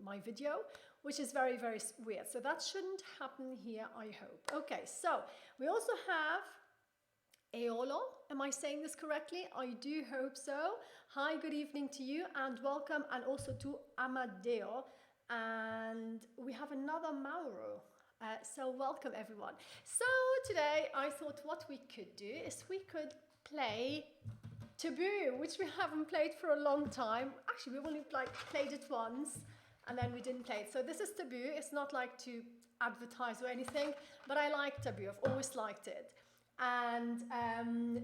my video, which is very, very weird. So that shouldn't happen here, I hope. Okay, so we also have Eolo. Am I saying this correctly? I do hope so. Hi, good evening to you and welcome, and also to Amadeo. And we have another Mauro. So welcome everyone. So today I thought what we could do is we could play Taboo, which we haven't played for a long time. Actually, we only played it once and then we didn't play it. So this is Taboo. It's not like to advertise or anything, but I like Taboo. I've always liked it. And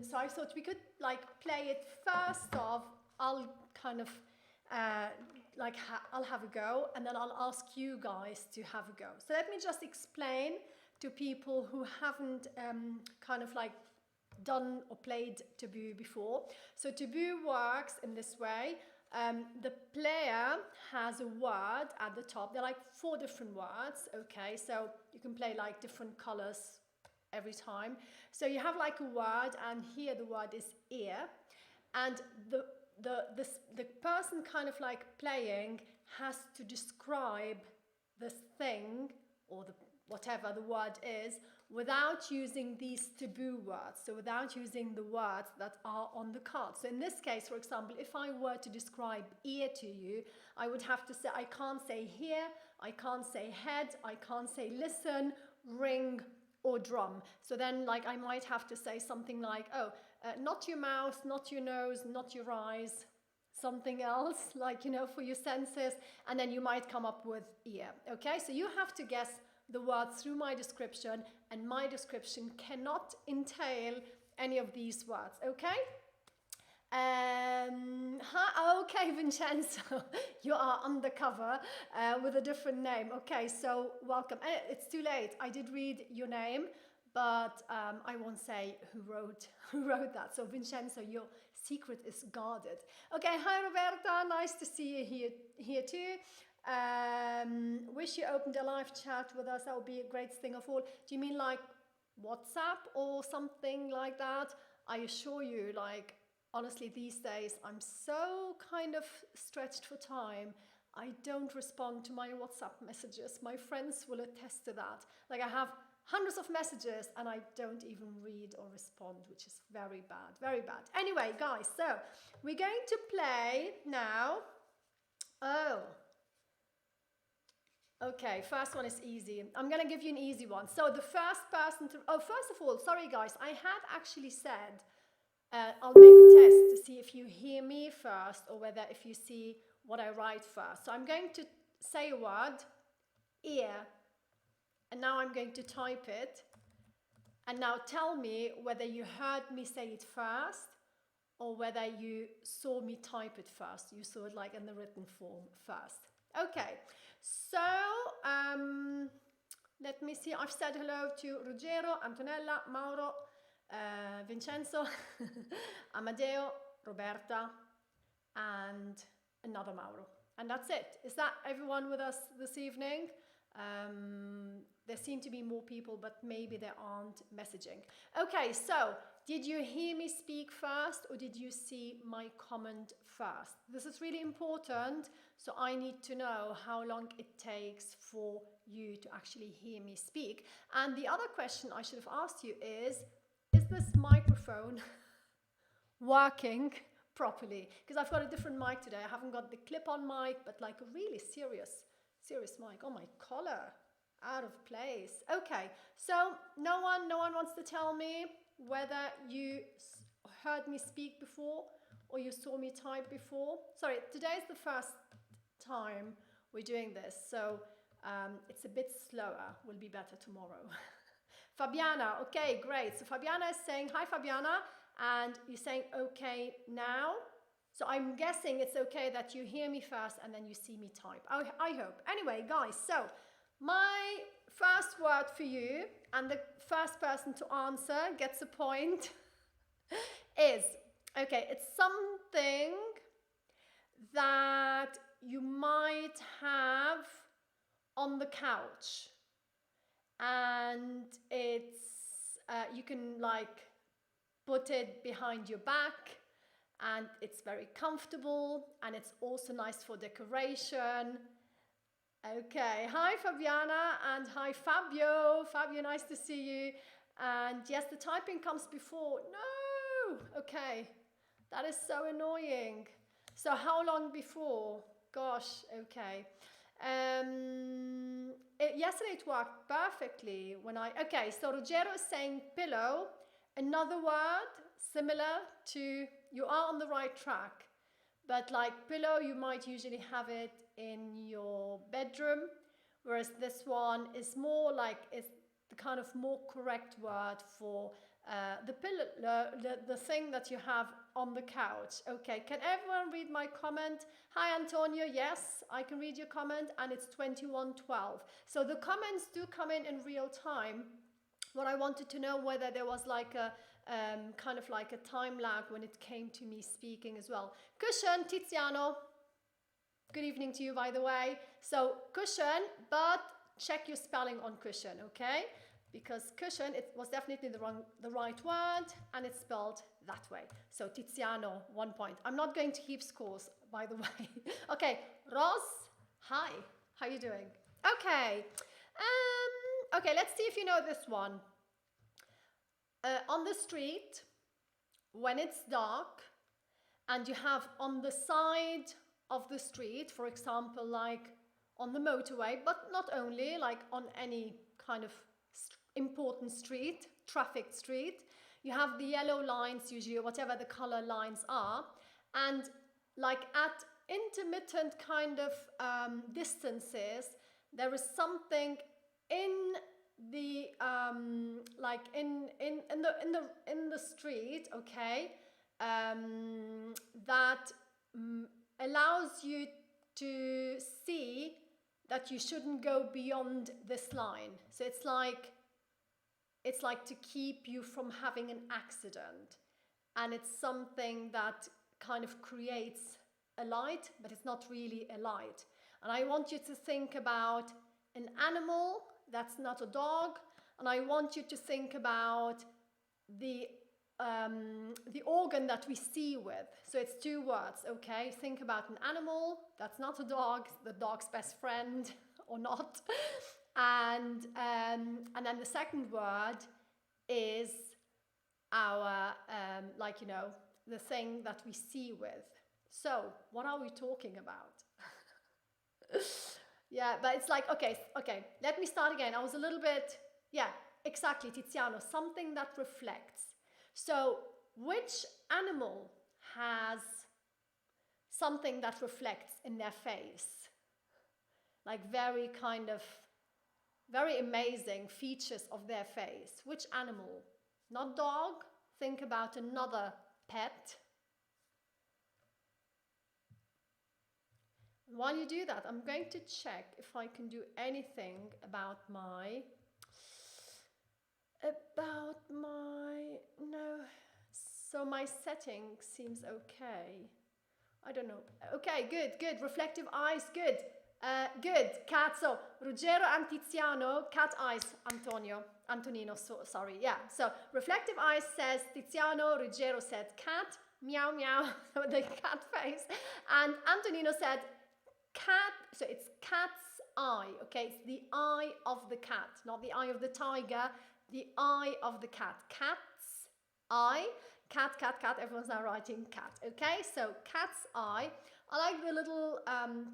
so I thought we could play it first off. I'll kind of I'll have a go, and then I'll ask you guys to have a go. So let me just explain to people who haven't done or played Taboo before. So Taboo works in this way. The player has a word at the top. They're 4 different words, okay? So you can play different colors every time. So you have a word, and here the word is ear, and the person playing has to describe this thing or whatever the word is without using these taboo words, so without using the words that are on the card. So in this case, for example, if I were to describe ear to you, I would have to say, I can't say hear, I can't say head, I can't say listen, ring, or drum. So then I might have to say something like, not your mouth, not your nose, not your eyes, something else, for your senses, and then you might come up with ear, okay? So you have to guess the word through my description, and my description cannot entail any of these words, okay? Okay, Vincenzo, you are undercover with a different name. Okay, so welcome. It's too late. I did read your name, but I won't say who wrote that. So Vincenzo, your secret is guarded. Okay, hi Roberta, nice to see you here too. Wish you opened a live chat with us. That would be a great thing of all. Do you mean WhatsApp or something like that? I assure you, honestly, these days I'm so kind of stretched for time. I don't respond to my WhatsApp messages. My friends will attest to that. I have hundreds of messages and I don't even read or respond, which is very bad, very bad. Anyway, guys, so we're going to play now. Okay, first one is easy. I'm gonna give you an easy one. So the first person to, first of all, sorry guys, I had actually said, I'll make a test to see if you hear me first or whether if you see what I write first. So I'm going to say a word, ear, and now I'm going to type it. And now tell me whether you heard me say it first or whether you saw me type it first. You saw it in the written form first. Okay, so let me see. I've said hello to Ruggero, Antonella, Mauro, Vincenzo, Amadeo, Roberta, and another Mauro. And that's it. Is that everyone with us this evening? There seem to be more people, but maybe they aren't messaging. Okay, so did you hear me speak first or did you see my comment first? This is really important, so I need to know how long it takes for you to actually hear me speak. And the other question I should have asked you is this microphone working properly? Because I've got a different mic today. I haven't got the clip-on mic, but a really serious mic. Oh, my collar, out of place. Okay, so no one wants to tell me whether you heard me speak before or you saw me type before. Sorry, today is the first time we're doing this, so it's a bit slower. Will be better tomorrow. Fabiana, okay, great. So Fabiana is saying, hi Fabiana, and you're saying okay now. So I'm guessing it's okay that you hear me first and then you see me type. I hope. Anyway, guys, so my first word for you, and the first person to answer gets a point, is, okay, it's something that you might have on the couch. And it's, you can put it behind your back, and it's very comfortable, and it's also nice for decoration. Okay, hi Fabiana and hi Fabio. Fabio, nice to see you. And yes, the typing comes before. No! Okay, that is so annoying. So how long before? Gosh, okay. Yesterday it worked perfectly when okay, so Ruggero is saying pillow. Another word similar to, you are on the right track. But like pillow, you might usually have it in your bedroom, whereas this one is more like, it's the kind of more correct word for the pillow, the thing that you have on the couch. Okay, can everyone read my comment? Hi Antonio, yes, I can read your comment, and it's 21:12. So the comments do come in real time. What I wanted to know whether there was like a kind of like a time lag when it came to me speaking as well. Cushion, Tiziano. Good evening to you, by the way. So cushion, but check your spelling on cushion, okay? Because cushion, it was definitely the right word, and it's spelled that way. So Tiziano, 1 point. I'm not going to keep scores, by the way. Okay, Ros, hi. How you doing? Okay. Okay, let's see if you know this one. On the street, when it's dark, and you have on the side of the street, for example, like on the motorway, but not only, like on any kind of important street, traffic street, you have the yellow lines usually, or whatever the color lines are, and like at intermittent kind of distances, there is something in the like in the street, okay, that allows you to see that you shouldn't go beyond this line. So it's like to keep you from having an accident, and it's something that kind of creates a light, but it's not really a light. And I want you to think about an animal that's not a dog, and I want you to think about the organ that we see with. So it's 2 words, okay? Think about an animal that's not a dog, the dog's best friend or not, and then the second word is our like, you know, the thing that we see with. So what are we talking about? Yeah, but it's like, okay, let me start again. I was a little bit, yeah, exactly, Tiziano, something that reflects. So which animal has something that reflects in their face? Like very kind of, very amazing features of their face. Which animal? Not dog, think about another pet. While you do that, I'm going to check if I can do anything about my, no, so my setting seems okay. I don't know. Okay, good, reflective eyes, good. Good, cat, so Ruggero and Tiziano, cat eyes, Antonino, so, sorry, yeah. So reflective eyes says Tiziano, Ruggero said cat, meow meow, the cat face, and Antonino said cat, so it's cat's eye, okay? It's the eye of the cat, not the eye of the tiger, the eye of the cat. Cat's eye, cat, everyone's now writing cat, okay? So cat's eye. I like the little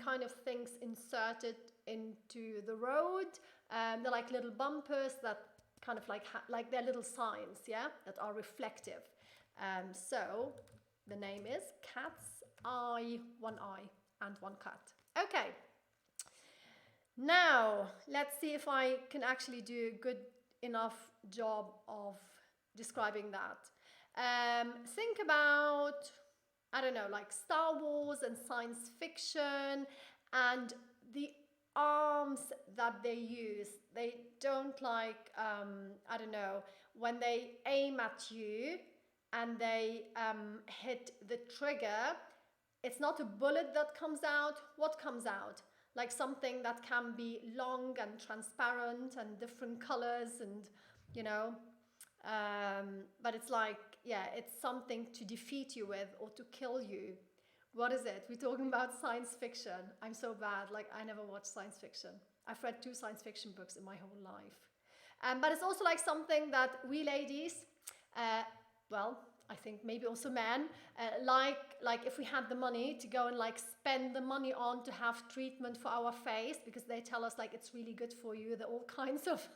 kind of things inserted into the road. They're like little bumpers that kind of like they're little signs, yeah, that are reflective. So the name is cat's eye, 1 eye and 1 cat. Okay, now let's see if I can actually do a good enough job of describing that. Think about, I don't know, like Star Wars and science fiction and the arms that they use. They don't like, I don't know, when they aim at you and they hit the trigger, it's not a bullet that comes out. What comes out? Like something that can be long and transparent and different colors and, you know, but it's like, yeah, it's something to defeat you with or to kill you What is it? We're talking about science fiction. I'm so bad. Like, I never watched science fiction. I've read 2 science fiction books in my whole life. But it's also like something that we ladies, well, I think maybe also men, like if we had the money to go and like spend the money on to have treatment for our face, because they tell us like it's really good for you, all kinds of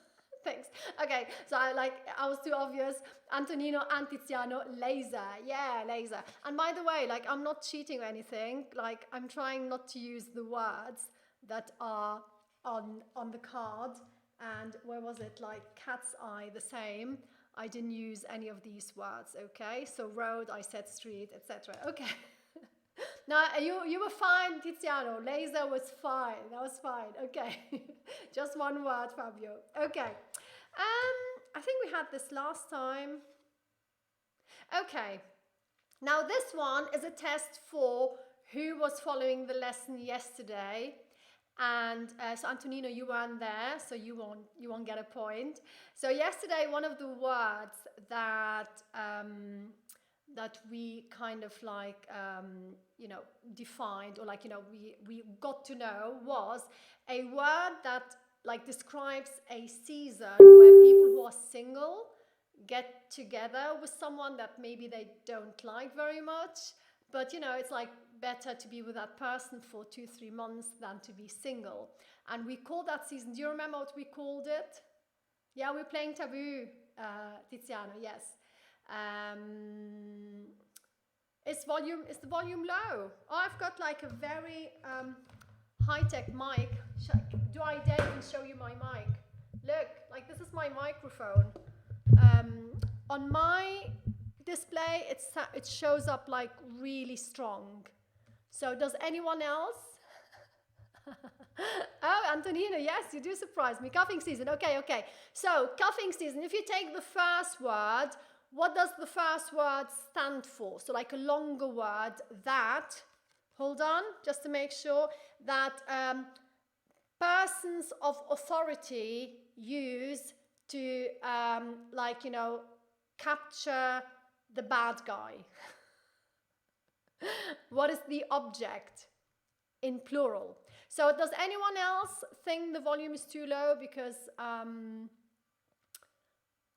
things. Okay, so I was too obvious. Antonino and Tiziano, laser. Yeah, laser. And by the way, like I'm not cheating or anything. Like I'm trying not to use the words that are on the card. And where was it? Like cat's eye, the same. I didn't use any of these words, okay? So road, I said street, etc. Okay. Now, you were fine, Tiziano. Laser was fine. That was fine. Okay. Just one word, Fabio. Okay. I think we had this last time. Okay. Now, this one is a test for who was following the lesson yesterday. And so Antonino, you weren't there, so you won't get a point. So yesterday, one of the words that that we kind of like defined, or like we got to know, was a word that like describes a season where people who are single get together with someone that maybe they don't like very much, but it's like better to be with that person for 2-3 months than to be single. And we called that season, do you remember what we called it? Yeah, we're playing Taboo, Tiziano, yes. Is the volume low? Oh, I've got like a very high-tech mic. Do I dare even show you my mic? Look, like this is my microphone. On my display, it shows up like really strong. So does anyone else? Oh, Antonino, yes, you do surprise me. Cuffing season, okay. So cuffing season, if you take the first word, what does the first word stand for? So like a longer word, that, hold on, just to make sure, that persons of authority use to capture the bad guy. What is the object in plural? So does anyone else think the volume is too low? Because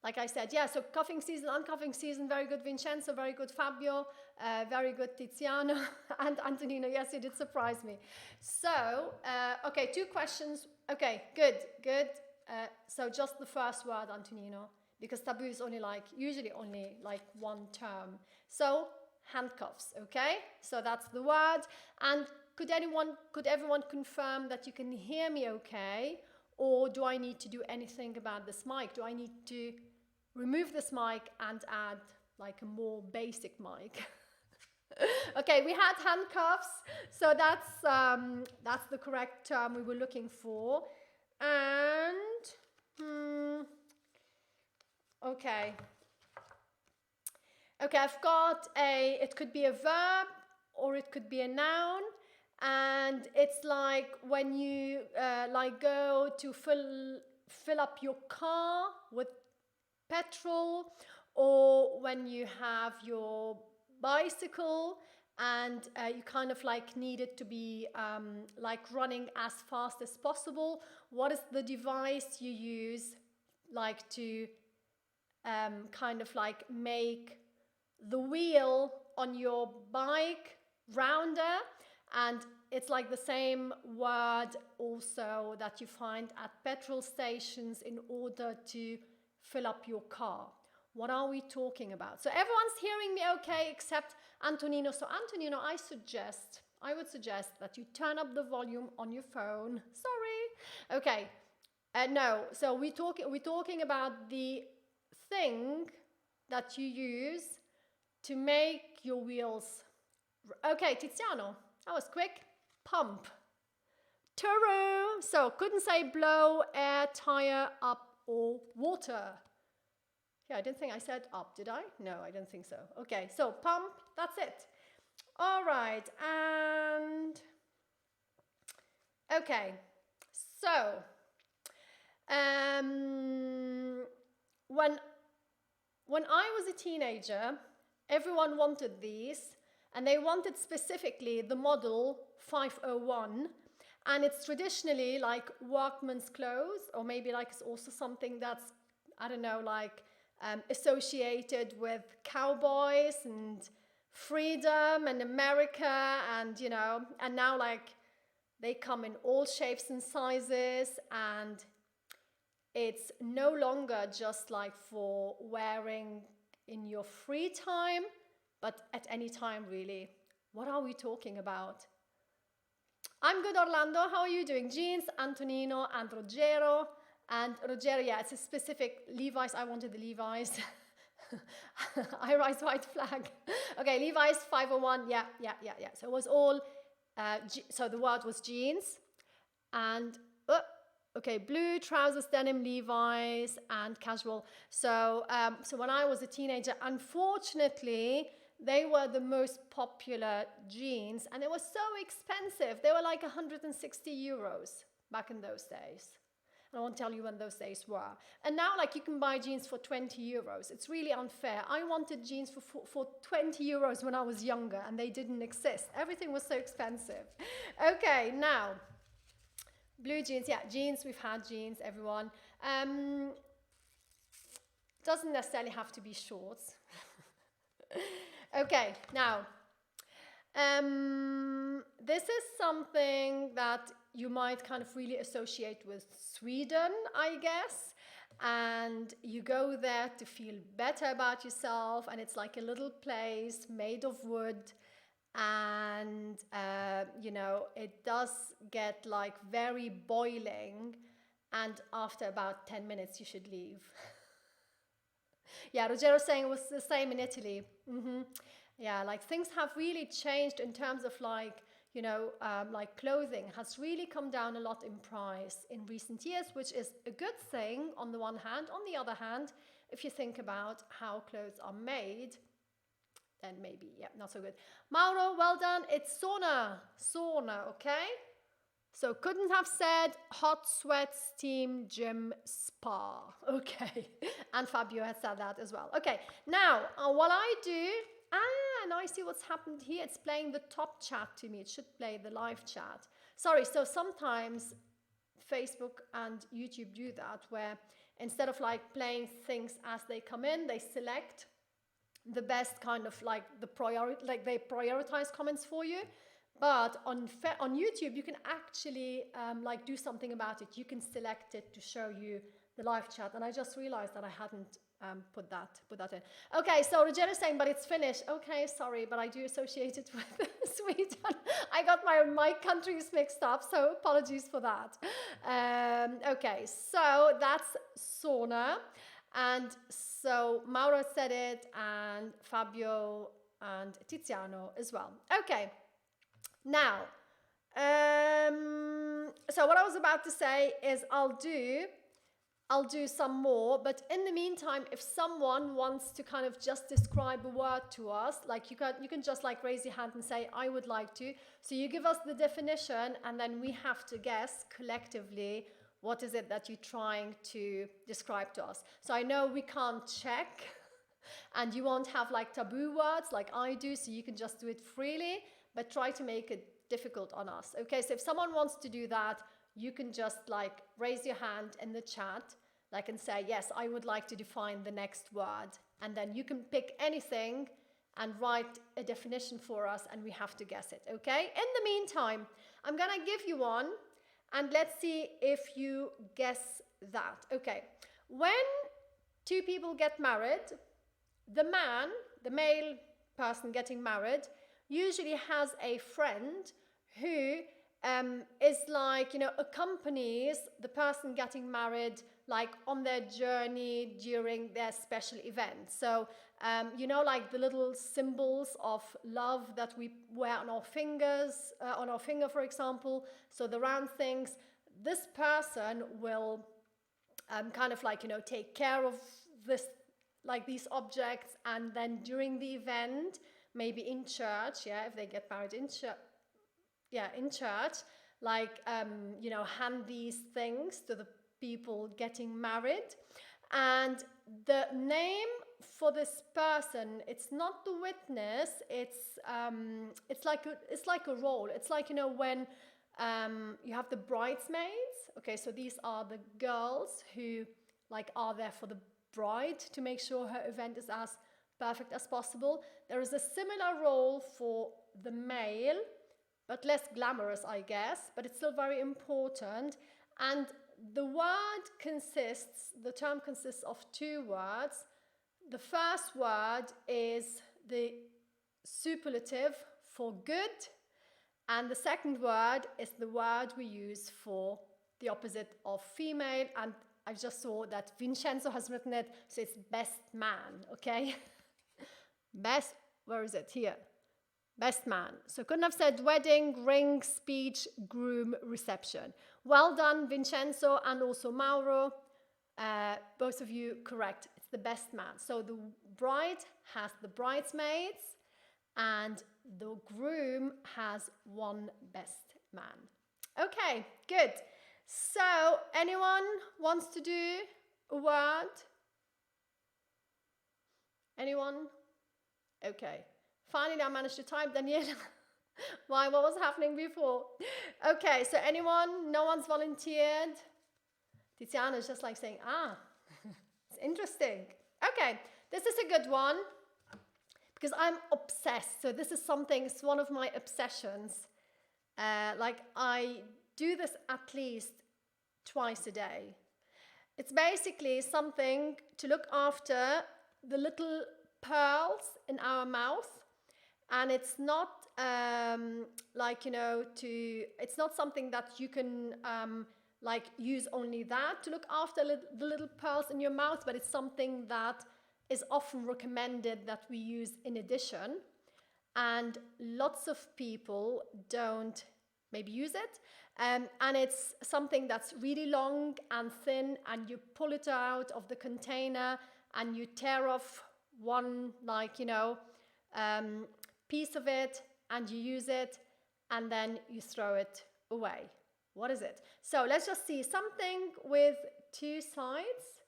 like I said, yeah, so cuffing season, uncuffing season, very good Vincenzo, very good Fabio, very good Tiziano, and Antonino, yes, you did surprise me. So, okay, 2 questions. Okay, good. So just the first word, Antonino, because taboo is usually only like 1 term. So, handcuffs, okay? So that's the word. And could everyone confirm that you can hear me okay? Or do I need to do anything about this mic? Do I need to remove this mic and add like a more basic mic? Okay, we had handcuffs, so that's the correct term we were looking for. And okay, I've got it could be a verb or it could be a noun, and it's like when you go to fill up your car with petrol, or when you have your bicycle and you kind of like need it to be like running as fast as possible. What is the device you use like to kind of like make the wheel on your bike rounder? And it's like the same word also that you find at petrol stations in order to fill up your car. What are we talking about? So everyone's hearing me okay except Antonino. So Antonino, I would suggest that you turn up the volume on your phone. Sorry. Okay. No. So we're talking about the thing that you use to make your wheels. Okay, Tiziano, that was quick. Pump. Turu. So couldn't say blow, air, tire, up, or water. Yeah, I didn't think I said up, did I? No, I don't think so. Okay, so pump, that's it. All right, and okay, so when I was a teenager, everyone wanted these, and they wanted specifically the model 501, and it's traditionally like workman's clothes, or maybe like it's also something that's, I don't know, like associated with cowboys and freedom and America, and you know, and now like they come in all shapes and sizes, and it's no longer just like for wearing in your free time, but at any time really. What are we talking about? I'm good, Orlando. How are you doing? Jeans, Antonino, and Rogero. And Rogero, yeah, it's a specific Levi's. I wanted the Levi's. I rise white flag. Okay, Levi's 501. Yeah. So it was all, so the word was jeans. And, okay, blue trousers, denim, Levi's, and casual. So, so when I was a teenager, unfortunately, they were the most popular jeans, and it was so expensive. They were like 160 euros back in those days. And I won't tell you when those days were. And now, like, you can buy jeans for 20 euros. It's really unfair. I wanted jeans for 20 euros when I was younger, and they didn't exist. Everything was so expensive. Okay, now, blue jeans. Yeah, jeans. We've had jeans, everyone. Doesn't necessarily have to be shorts. Okay, now, this is something that you might kind of really associate with Sweden, I guess. And you go there to feel better about yourself, and it's like a little place made of wood. And, you know, it does get like very boiling, and after about 10 minutes you should leave. Yeah, Rogero saying it was the same in Italy. Yeah, like things have really changed in terms of like, you know, like clothing has really come down a lot in price in recent years, which is a good thing on the one hand. On the other hand, if you think about how clothes are made, then maybe, yeah, not so good. Mauro, well done. It's sauna, okay? So couldn't have said hot sweat, steam, gym, spa. Okay. And Fabio had said that as well. Okay. Now, what I do, and I see what's happened here. It's playing the top chat to me. It should play the live chat. Sorry. So sometimes Facebook and YouTube do that, where instead of like playing things as they come in, they select the best kind of like the priority, like they prioritize comments for you. But on YouTube, you can actually like do something about it. You can select it to show you the live chat. And I just realized that I hadn't put that in. Okay, so Regina is saying, but it's Finnish. Okay, sorry, but I do associate it with Sweden. I got my countries mixed up, so apologies for that. Okay, so that's sauna. And so Mauro said it, and Fabio and Tiziano as well. Okay. Now, so what I was about to say is I'll do some more, but in the meantime, if someone wants to kind of just describe a word to us, like you can just like raise your hand and say, I would like to. So you give us the definition, and then we have to guess collectively what is it that you're trying to describe to us. So I know we can't check, and you won't have like taboo words like I do, so you can just do it freely. But try to make it difficult on us. Okay, so if someone wants to do that, you can just like raise your hand in the chat, like, and say, yes, I would like to define the next word. And then you can pick anything and write a definition for us, and we have to guess it, okay? In the meantime, I'm gonna give you one, and let's see if you guess that. Okay, when two people get married, the male person getting married, usually has a friend who is like, you know, accompanies the person getting married like on their journey during their special event. So, you know, like the little symbols of love that we wear on our fingers, on our finger, for example. So the round things, this person will kind of like, you know, take care of this, like these objects, and then during the event, maybe in church, yeah, if they get married in church, yeah, in church, like, you know, hand these things to the people getting married. And the name for this person, it's not the witness, it's like a role. It's like, you know, when you have the bridesmaids. Okay, so these are the girls who like are there for the bride to make sure her event is as perfect as possible. There is a similar role for the male, but less glamorous, I guess, but it's still very important. And the term consists of two words. The first word is the superlative for good, and the second word is the word we use for the opposite of female. And I just saw that Vincenzo has written it, so it's best man, okay? Best, where is it? Here. Best man. So couldn't have said wedding, ring, speech, groom, reception. Well done, Vincenzo, and also Mauro. Both of you correct. It's the best man. So the bride has the bridesmaids, and the groom has one best man. Okay, good. So anyone wants to do a word? Anyone? Okay. Finally, I managed to type, Daniela. Why? What was happening before? Okay, so anyone? No one's volunteered? Tiziana is just like saying, it's interesting. Okay, this is a good one because I'm obsessed. So this is something, it's one of my obsessions. Like I do this at least twice a day. It's basically something to look after the little pearls in our mouth. And it's not like, you know, it's not something that you can like use only that to look after the little pearls in your mouth, but it's something that is often recommended that we use in addition. And lots of people don't maybe use it. And it's something that's really long and thin, and you pull it out of the container and you tear off one, like, you know, piece of it, and you use it, and then you throw it away. What is it? So let's just see something with two sides.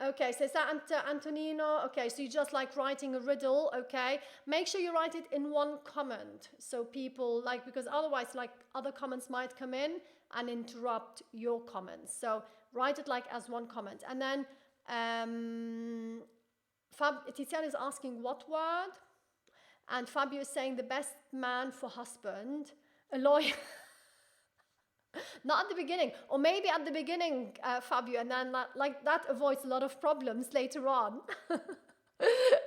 Okay, so is that Antonino? Okay, so you're just like writing a riddle, okay? Make sure you write it in one comment, so people like, because otherwise like other comments might come in and interrupt your comments. So write it like as one comment. And then Tiziana is asking what word? And Fabio is saying the best man for husband, a lawyer. Not at the beginning, or maybe at the beginning, Fabio, and then that avoids a lot of problems later on.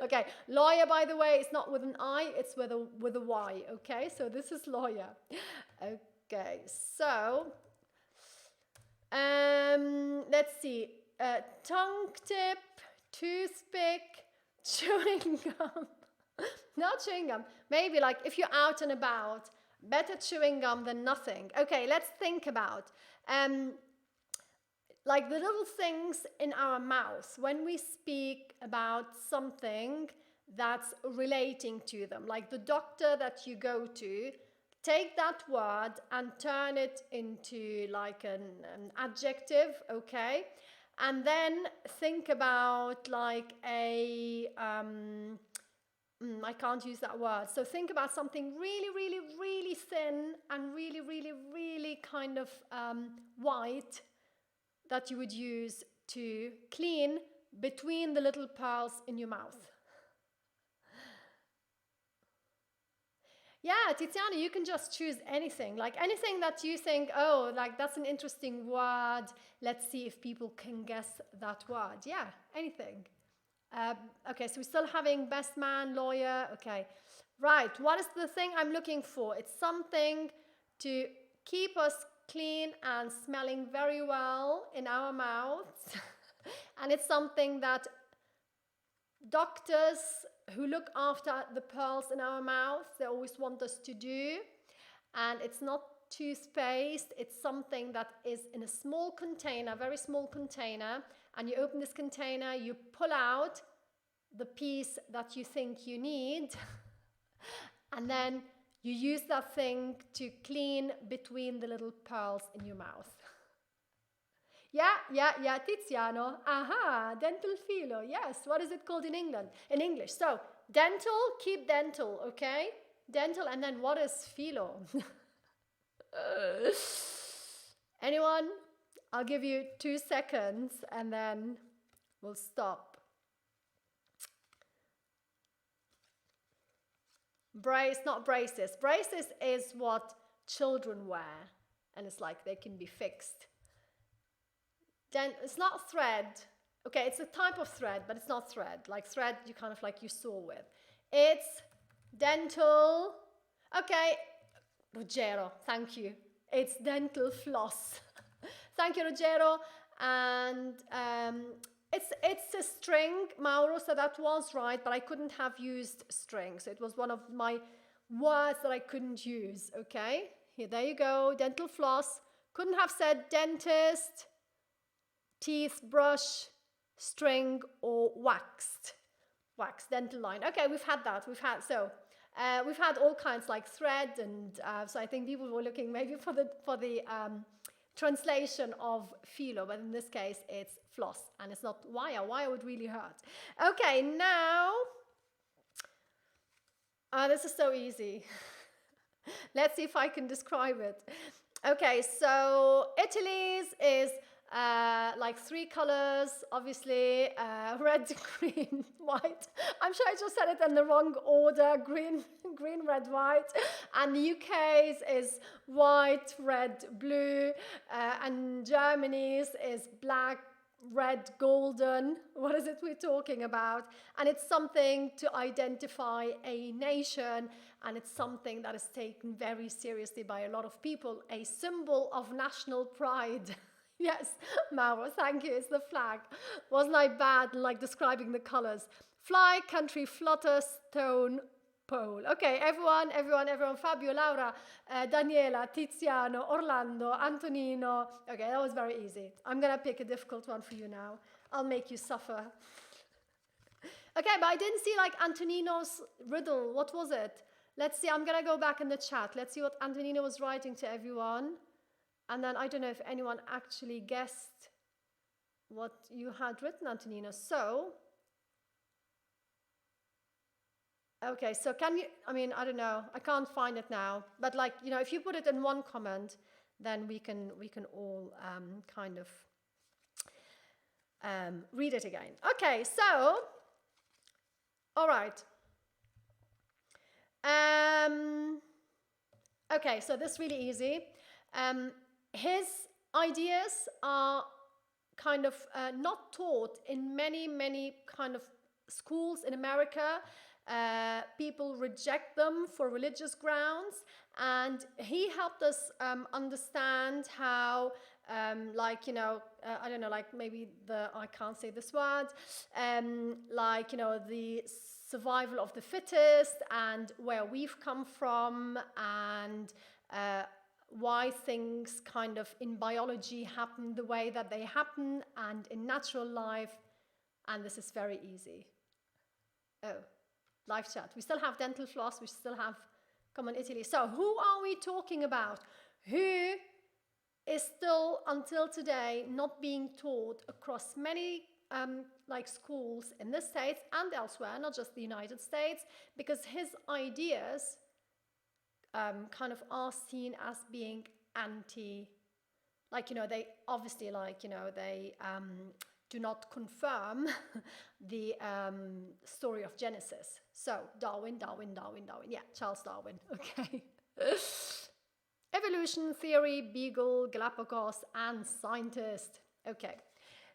Okay, lawyer, by the way, is not with an I, it's with a Y, okay? So this is lawyer. Okay, so let's see. Tongue tip, toothpick, chewing gum. Not chewing gum. Maybe like if you're out and about, better chewing gum than nothing. Okay, let's think about like the little things in our mouth when we speak about something that's relating to them. Like the doctor that you go to, take that word and turn it into like an adjective, okay? And then think about like a I can't use that word. So think about something really, really, really thin and really, really, really kind of white that you would use to clean between the little pearls in your mouth. Yeah, Tiziana, you can just choose anything, like anything that you think, oh, like that's an interesting word. Let's see if people can guess that word. Yeah, anything. Okay, so we're still having best man, lawyer. Okay, right. What is the thing I'm looking for? It's something to keep us clean and smelling very well in our mouths. And it's something that doctors who look after the pearls in our mouth, they always want us to do. And it's not toothpaste. It's something that is in a small container, very small container. And you open this container, you pull out the piece that you think you need, and then you use that thing to clean between the little pearls in your mouth. Yeah, Tiziano. Aha, dental filo. Yes, what is it called in England? In English. So, dental, keep dental, okay? Dental, and then what is filo? Anyone? I'll give you 2 seconds and then we'll stop. Brace, not braces. Braces is what children wear, and it's like they can be fixed. Then it's not thread. Okay, it's a type of thread, but it's not thread. Like thread, you kind of like you saw with. It's dental. Okay, Ruggero, thank you. It's dental floss. Thank you, Ruggero. And it's a string, Mauro, so that was right, but I couldn't have used string. So it was one of my words that I couldn't use, okay? Here, there you go, dental floss. Couldn't have said dentist, teeth brush, string, or waxed. Wax, dental line. Okay, we've had that. We've had all kinds like thread, and so I think people were looking maybe for the translation of filo, but in this case it's floss, and it's not wire. Wire would really hurt. Okay, now this is so easy. Let's see if I can describe it. Okay, so Italy's is like 3 colors, obviously, red, green, white. I'm sure I just said it in the wrong order, green, red, white. And the UK's is white, red, blue, and Germany's is black, red, golden. What is it we're talking about? And it's something to identify a nation, and it's something that is taken very seriously by a lot of people, a symbol of national pride. Yes, Mauro, thank you. It's the flag. Wasn't I bad like describing the colors? Fly, country, flutter, stone, pole. Okay, everyone. Fabio, Laura, Daniela, Tiziano, Orlando, Antonino. Okay, that was very easy. I'm going to pick a difficult one for you now. I'll make you suffer. Okay, but I didn't see like Antonino's riddle. What was it? Let's see. I'm going to go back in the chat. Let's see what Antonino was writing to everyone. And then I don't know if anyone actually guessed what you had written, Antonino. So, okay, so can you, I mean, I don't know, I can't find it now. But like, you know, if you put it in one comment, then we can all kind of read it again. Okay, so, all right. Okay, so this is really easy. His ideas are kind of not taught in many kind of schools in America. People reject them for religious grounds, and he helped us understand how, like, you know, I don't know, like maybe I can't say this word, like, you know, the survival of the fittest and where we've come from, and why things kind of in biology happen the way that they happen and in natural life. And this is very easy. Oh, live chat. We still have dental floss. We still have Come on Italy. So who are we talking about? Who is still until today not being taught across many like schools in the States and elsewhere, not just the United States, because his ideas kind of are seen as being anti, like, you know, they obviously, like, you know, they do not confirm the story of Genesis. So Darwin, yeah, Charles Darwin, okay. Evolution theory, Beagle, Galapagos, and scientist. Okay,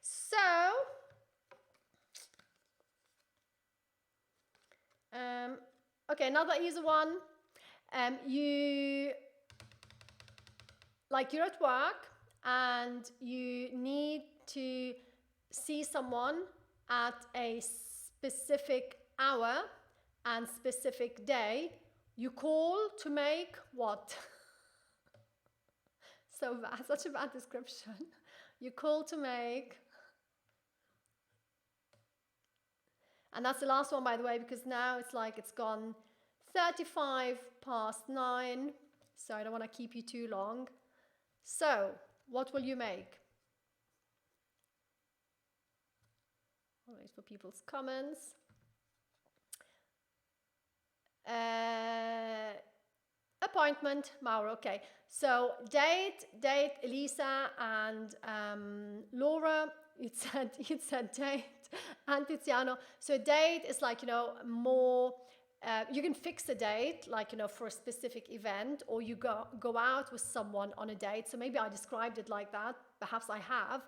so okay, another easy one. You're at work and you need to see someone at a specific hour and specific day. You call to make what? So bad, such a bad description. You call to make, and that's the last one, by the way, because now it's like it's gone 9:35, so I don't want to keep you too long. So what will you make? for people's comments. Appointment, Mauro, okay. So date, Elisa and Laura, you said date, and Tiziano. So date is like, more, you can fix a date, like, for a specific event, or you go out with someone on a date. So maybe I described it like that. Perhaps I have.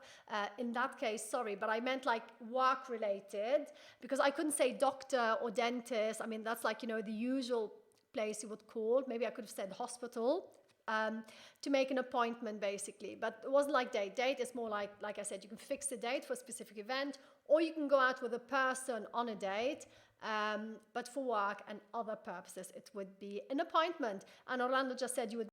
In that case, sorry, but I meant like work related, because I couldn't say doctor or dentist. I mean, that's like, the usual place you would call. Maybe I could have said hospital, to make an appointment basically, but it wasn't like date. Date is more like I said, you can fix the date for a specific event, or you can go out with a person on a date, but for work and other purposes, it would be an appointment. And Orlando just said you would